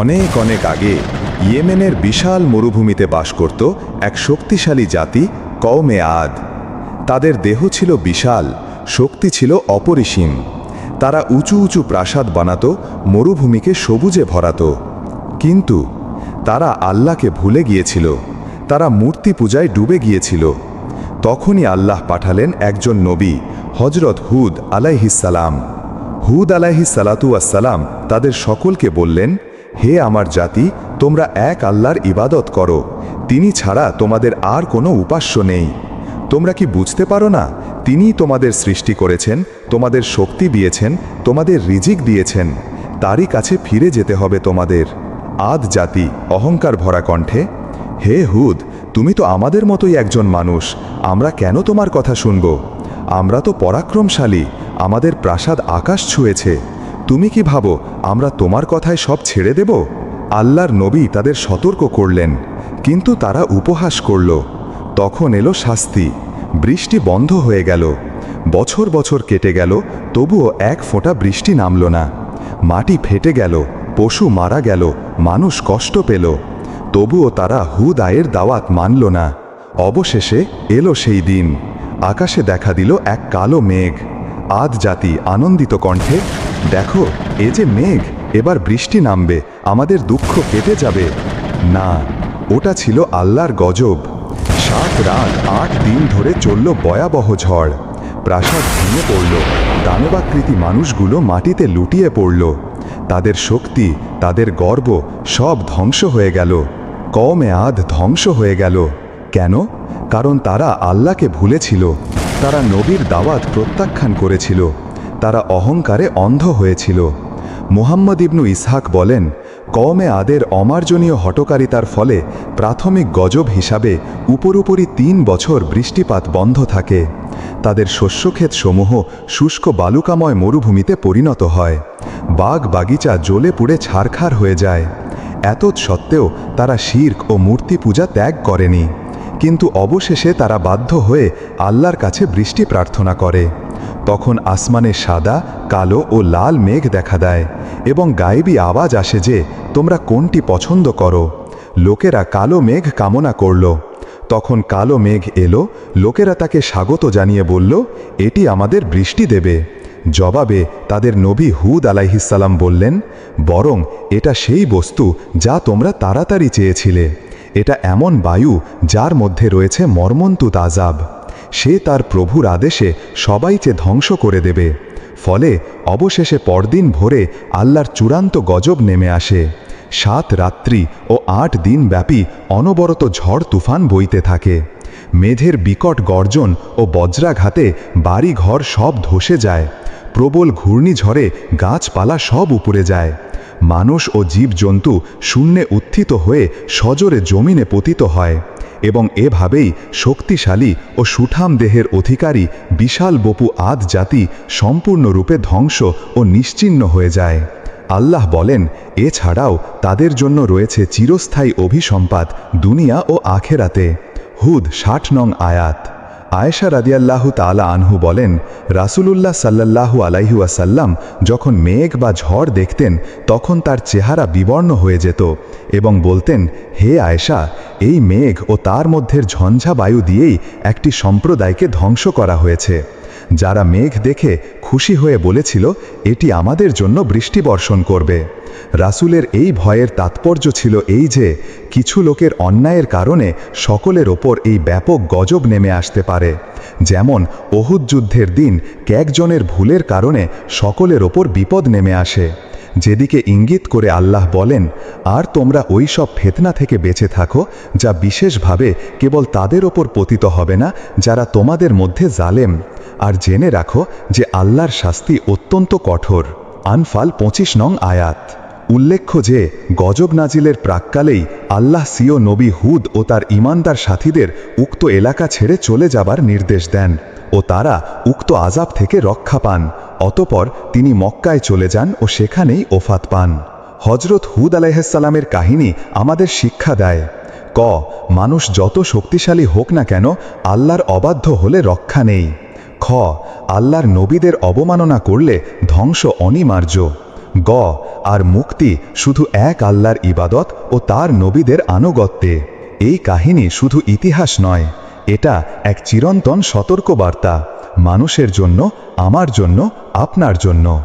অনেক অনেক আগে ইয়েমেনের বিশাল মরুভূমিতে বাস করত এক শক্তিশালী জাতি কওমে আদ। তাদের দেহ ছিল বিশাল, শক্তি ছিল অপরিসীম। তারা উঁচু উঁচু প্রাসাদ বানাত, মরুভূমিকে সবুজে ভরাত। কিন্তু তারা আল্লাহকে ভুলে গিয়েছিল, তারা মূর্তি পূজায় ডুবে গিয়েছিল। তখনই আল্লাহ পাঠালেন একজন নবী, হজরত হুদ আলাইহিসসালাম। হুদ আলাইহিসসালাতু-ওয়াসসালাম তাদের সকলকে বললেন, হে আমার জাতি, তোমরা এক আল্লাহর ইবাদত করো, তিনি ছাড়া তোমাদের আর কোনো উপাস্য নেই। তোমরা কি বুঝতে পারো না, তিনিই তোমাদের সৃষ্টি করেছেন, তোমাদের শক্তি দিয়েছেন, তোমাদের রিজিক দিয়েছেন, তারই কাছে ফিরে যেতে হবে তোমাদের। আদ জাতি অহংকার ভরা কণ্ঠে, হে হুদ, তুমি তো আমাদের মতোই একজন মানুষ, আমরা কেন তোমার কথা শুনব? আমরা তো পরাক্রমশালী, আমাদের প্রাসাদ আকাশ ছুঁয়েছে। তুমি কি ভাবো আমরা তোমার কথায় সব ছেড়ে দেব? আল্লাহর নবী তাদের সতর্ক করলেন, কিন্তু তারা উপহাস করল। তখন এলো শাস্তি। বৃষ্টি বন্ধ হয়ে গেল। বছর বছর কেটে গেল, তবুও এক ফোঁটা বৃষ্টি নামল না। মাটি ফেটে গেল, পশু মারা গেল, মানুষ কষ্ট পেল। তবুও তারা হুদ আয়ের দাওয়াত মানল না। অবশেষে এলো সেই দিন। আকাশে দেখা দিল এক কালো মেঘ। আদ জাতি আনন্দিত কণ্ঠে, দেখো, এ যে মেঘ, এবার বৃষ্টি নামবে, আমাদের দুঃখ কেটে যাবে। না, ওটা ছিল আল্লাহর গজব। 7 রাত 8 দিন ধরে চলল ভয়াবহ ঝড়। প্রাসাদ ভেঙে পড়ল, দানবাকৃতি মানুষগুলো মাটিতে লুটিয়ে পড়ল। তাদের শক্তি, তাদের গর্ব সব ধ্বংস হয়ে গেল। কওমে আদ ধ্বংস হয়ে গেল। কেন? কারণ তারা আল্লাহকে ভুলেছিল, তারা নবীর দাওয়াত প্রত্যাখ্যান করেছিল, তারা অহংকারে অন্ধ হয়েছিল। মুহাম্মদ ইবনু ইসহাক বলেন, কওমে আদের অমার্জনীয় হঠকারিতার ফলে প্রাথমিক গজব হিসাবে উপরুপরি 3 বছর বৃষ্টিপাত বন্ধ থাকে। তাদের শস্যক্ষেত সমূহ শুষ্ক বালুকাময় মরুভূমিতে পরিণত হয়। বাগ বাগিচা জ্বলে পুড়ে ছারখার হয়ে যায়। এতদ সত্ত্বেও তারা শিরক ও মূর্তি পূজা ত্যাগ করেনি। কিন্তু অবশেষে তারা বাধ্য হয়ে আল্লাহর কাছে বৃষ্টি প্রার্থনা করে। তখন আসমানে সাদা, কালো ও লাল মেঘ দেখা দেয় এবং গায়েবী আওয়াজ আসে যে, তোমরা কোনটি পছন্দ করো? লোকেরা কালো মেঘ কামনা করল। তখন কালো মেঘ এলো, লোকেরা তাকে স্বাগত জানিয়ে বলল, এটি আমাদের বৃষ্টি দেবে। জবাবে তাদের নবী হুদ আলাইহিসসালাম বললেন, বরং এটা সেই বস্তু যা তোমরা তাড়াতাড়ি চেয়েছিলে। এটা এমন বায়ু যার মধ্যে রয়েছে মর্মন্তুদ আযাব। সে তার প্রভুর আদেশে সবাইকে ধ্বংস করে দেবে। ফলে অবশেষে পরদিন ভোরে আল্লাহর চূড়ান্ত গজব নেমে আসে। 7 রাত্রি ও 8 দিন ব্যাপী অনবরত ঝড় তুফান বইতে থাকে। মেঘের বিকট গর্জন ও বজ্রাঘাতে বাড়িঘর সব ধসে যায়। প্রবল ঘূর্ণিঝড়ে গাছপালা সব উপড়ে যায়। মানুষ ও জীবজন্তু শূন্যে উত্থিত হয়ে সজোরে জমিনে পতিত হয় এবং এভাবেই শক্তিশালী ও সুঠাম দেহের অধিকারী বিশাল বপু আদ জাতি সম্পূর্ণরূপে ধ্বংস ও নিশ্চিহ্ন হয়ে যায়। আল্লাহ বলেন, এছাড়াও তাদের জন্য রয়েছে চিরস্থায়ী অভিসম্পাত দুনিয়া ও আখেরাতে। হুদ 60 নং আয়াত। আয়েশা রাদিয়াল্লাহু তাআলা আনহু বলেন, রাসূলুল্লাহ সাল্লাল্লাহু আলাইহি ওয়াসাল্লাম যখন মেঘ বা ঝড় দেখতেন তখন তার চেহারা বিবর্ণ হয়ে যেত এবং বলতেন, হে আয়েশা, এই মেঘ ও তার মধ্যের ঝঞ্ঝা বায়ু দিয়েই একটি সম্প্রদায়কে ধ্বংস করা হয়েছে, যারা মেঘ দেখে খুশি হয়ে বলেছিল, এটি আমাদের জন্য বৃষ্টি বর্ষণ করবে। রাসূলের এই ভয়ের তাৎপর্য ছিল এই যে, কিছু লোকের অন্যায়ের কারণে সকলের ওপর এই ব্যাপক গজব নেমে আসতে পারে। যেমন ওহুদ যুদ্ধের দিন কয়েকজনের ভুলের কারণে সকলের ওপর বিপদ নেমে আসে। যেদিকে ইঙ্গিত করে আল্লাহ বলেন, আর তোমরা ওই সব ফিতনা থেকে বেঁচে থাকো যা বিশেষভাবে কেবল তাদের ওপর পতিত হবে না যারা তোমাদের মধ্যে জালেম। আর জেনে রাখো যে আল্লাহর শাস্তি অত্যন্ত কঠোর। আনফাল 25 নং আয়াত। উল্লেখ্য যে গজব নাজিলের প্রাক্কালেই আল্লাহ সিও নবী হুদ ও তার ঈমানদার সাথীদের উক্ত এলাকা ছেড়ে চলে যাবার নির্দেশ দেন ও তারা উক্ত আযাব থেকে রক্ষা পান। অতঃপর তিনি মক্কায় চলে যান ও সেখানেই ওফাত পান। হজরত হুদ আলাইহিসসালামের কাহিনী আমাদের শিক্ষা দেয়, ক, মানুষ যত শক্তিশালী হোক না কেন আল্লাহর অবাধ্য হলে রক্ষা নেই। খ, আল্লাহর নবীদের অবমাননা করলে ধ্বংস অনিবার্য। গ আর মুক্তি শুধু এক আল্লাহর ইবাদত ও তার নবীদের আনুগত্যে। এই কাহিনী শুধু ইতিহাস নয়, এটা এক চিরন্তন সতর্কবার্তা, মানুষের জন্য, আমার জন্য, আপনার জন্য।